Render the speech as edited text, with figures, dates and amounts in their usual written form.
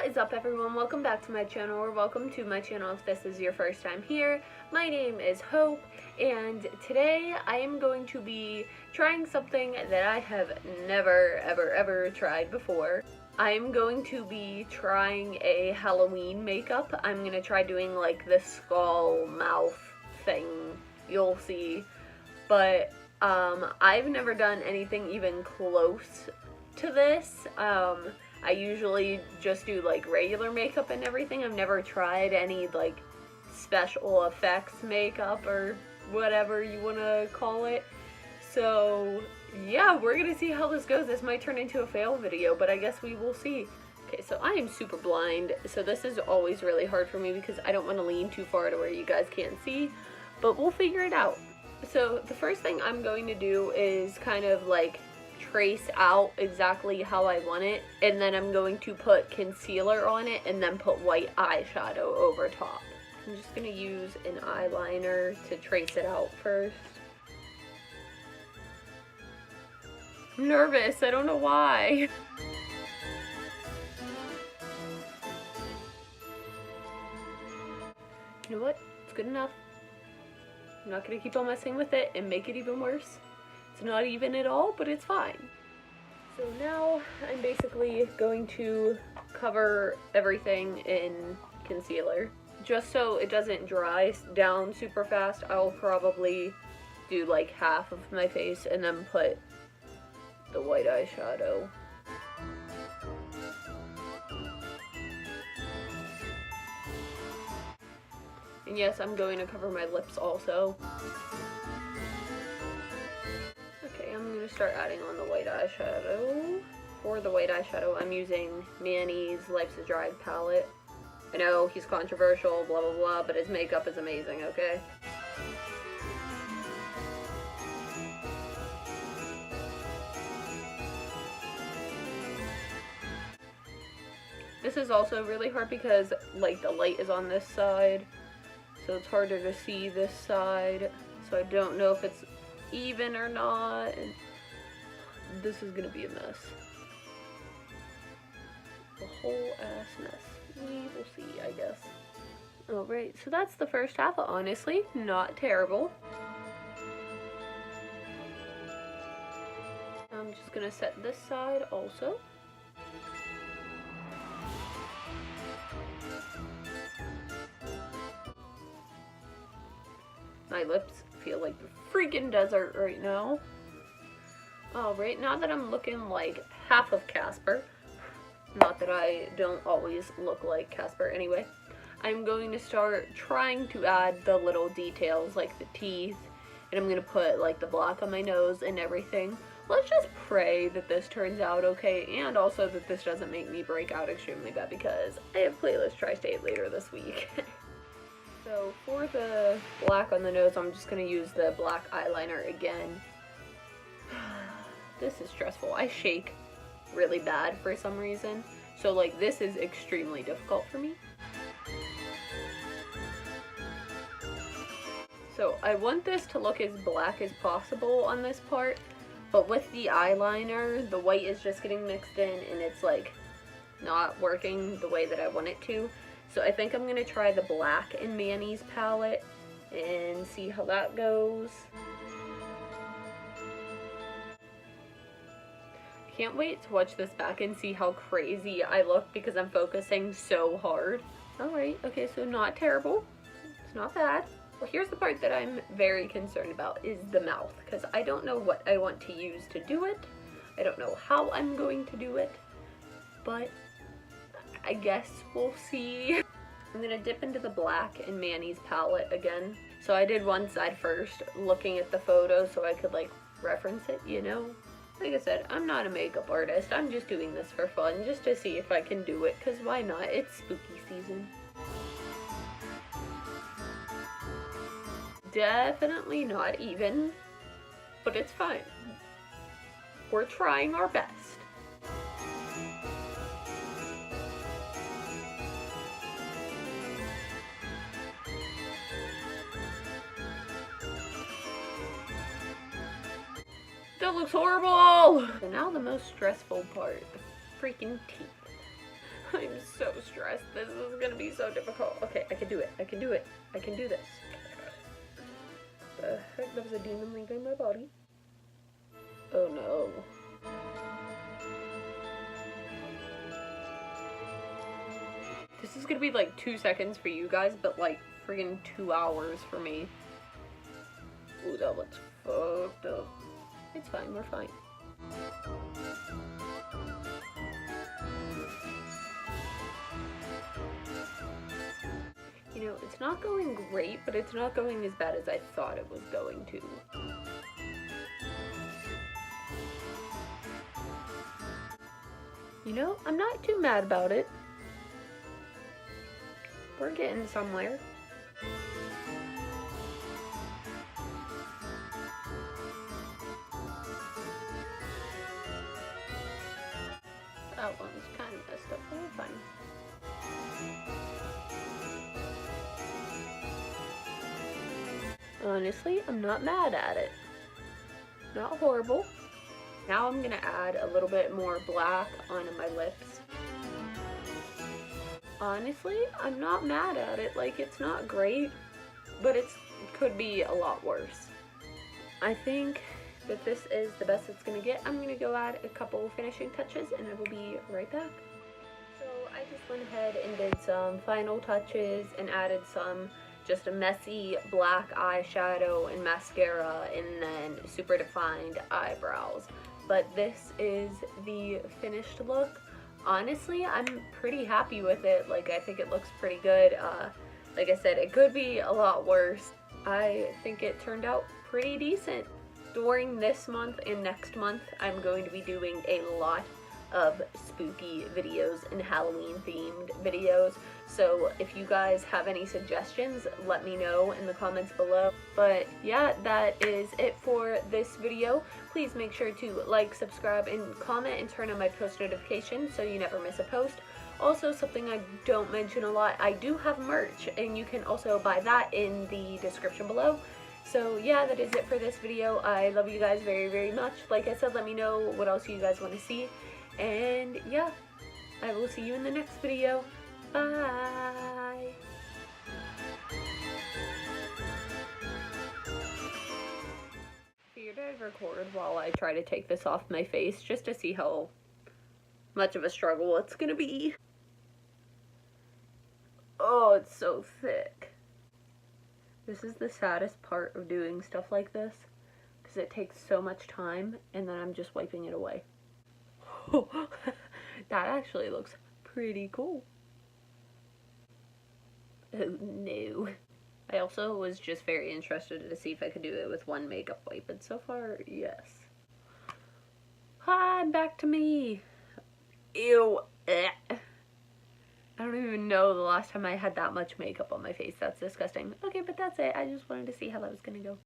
What is up, everyone? Welcome back to my channel, or welcome to my channel if this is your first time here. My name is Hope, and today I am going to be trying something that I have never ever tried before. I am going to be trying a Halloween makeup. I'm going to try doing like the skull mouth thing, you'll see, but I've never done anything even close to this. I usually just do like regular makeup and everything. I've never tried any like special effects makeup or whatever you want to call it. So yeah, we're gonna see how this goes. This might turn into a fail video, but I guess we will see. Okay, so I am super blind, so this is always really hard for me because I don't want to lean too far to where you guys can't see, but we'll figure it out. So the first thing I'm going to do is kind of like trace out exactly how I want it, and then I'm going to put concealer on it and then put white eyeshadow over top. I'm just going to use an eyeliner to trace it out first. I'm nervous, I don't know why. You know what? It's good enough. I'm not going to keep on messing with it and make it even worse. It's not even at all, but it's fine. So now I'm basically going to cover everything in concealer. Just so it doesn't dry down super fast, I'll probably do like half of my face and then put the white eyeshadow. And yes, I'm going to cover my lips also. I'm going to start adding on the white eyeshadow. For the white eyeshadow, I'm using Manny's Life's a Drag palette. I know he's controversial, blah blah blah, but his makeup is amazing, okay? This is also really hard because like the light is on this side, so it's harder to see this side, so I don't know if it's even or not, and this is gonna be a mess. A whole ass mess. We will see, I guess. Alright, so that's the first half. Honestly, not terrible. I'm just gonna set this side also. My lips feel like the freaking desert right now. Alright, now that I'm looking like half of Casper, not that I don't always look like Casper anyway, I'm going to start trying to add the little details like the teeth, and I'm going to put like the black on my nose and everything. Let's just pray that this turns out okay, and also that this doesn't make me break out extremely bad because I have playlist tri-state later this week. So for the black on the nose, I'm just going to use the black eyeliner again. This is stressful. I shake really bad for some reason. So like this is extremely difficult for me. So I want this to look as black as possible on this part, but with the eyeliner, the white is just getting mixed in and it's like not working the way that I want it to. So I think I'm going to try the black in Manny's palette and see how that goes. I can't wait to watch this back and see how crazy I look because I'm focusing so hard. Alright, okay, so not terrible. It's not bad. Well, here's the part that I'm very concerned about is the mouth, because I don't know what I want to use to do it. I don't know how I'm going to do it, but I guess we'll see. I'm gonna dip into the black in Manny's palette again. So I did one side first, looking at the photo so I could like reference it, you know? Like I said, I'm not a makeup artist. I'm just doing this for fun, just to see if I can do it, because why not? It's spooky season. Definitely not even, but it's fine. We're trying our best. That looks horrible! So now the most stressful part, the freaking teeth. I'm so stressed. This is gonna be so difficult. Okay, I can do it. I can do it. I can do this. The heck? There was a demon leaving my body. Oh no. This is gonna be like 2 seconds for you guys, but like friggin' 2 hours for me. Ooh, that looks fucked up. It's fine, we're fine. You know, it's not going great, but it's not going as bad as I thought it was going to. You know, I'm not too mad about it. We're getting somewhere. That one's kind of messed up, but we're fine. Honestly, I'm not mad at it. Not horrible. Now I'm gonna add a little bit more black onto my lips. Honestly, I'm not mad at it. Like, it's not great, but it could be a lot worse. I think that this is the best it's gonna get. I'm gonna go add a couple finishing touches and I will be right back. So I just went ahead and did some final touches and added some just a messy black eyeshadow and mascara and then super defined eyebrows. But this is the finished look. Honestly, I'm pretty happy with it. Like, I think it looks pretty good. Like I said, it could be a lot worse. I think it turned out pretty decent. During this month and next month, I'm going to be doing a lot of spooky videos and Halloween themed videos. So if you guys have any suggestions, let me know in the comments below. But yeah, that is it for this video. Please make sure to like, subscribe, and comment, and turn on my post notifications so you never miss a post. Also, something I don't mention a lot, I do have merch, and you can also buy that in the description below. So yeah, that is it for this video. I love you guys very, very much. Like I said, let me know what else you guys want to see. And yeah, I will see you in the next video. Bye! Figured I'd record while I try to take this off my face just to see how much of a struggle it's gonna be. Oh, it's so thick. This is the saddest part of doing stuff like this, because it takes so much time and then I'm just wiping it away. That actually looks pretty cool. Oh no. I also was just very interested to see if I could do it with one makeup wipe, and so far, yes. Hi, back to me. Ew. I don't even know the last time I had that much makeup on my face. That's disgusting. Okay, but that's it. I just wanted to see how that was gonna go.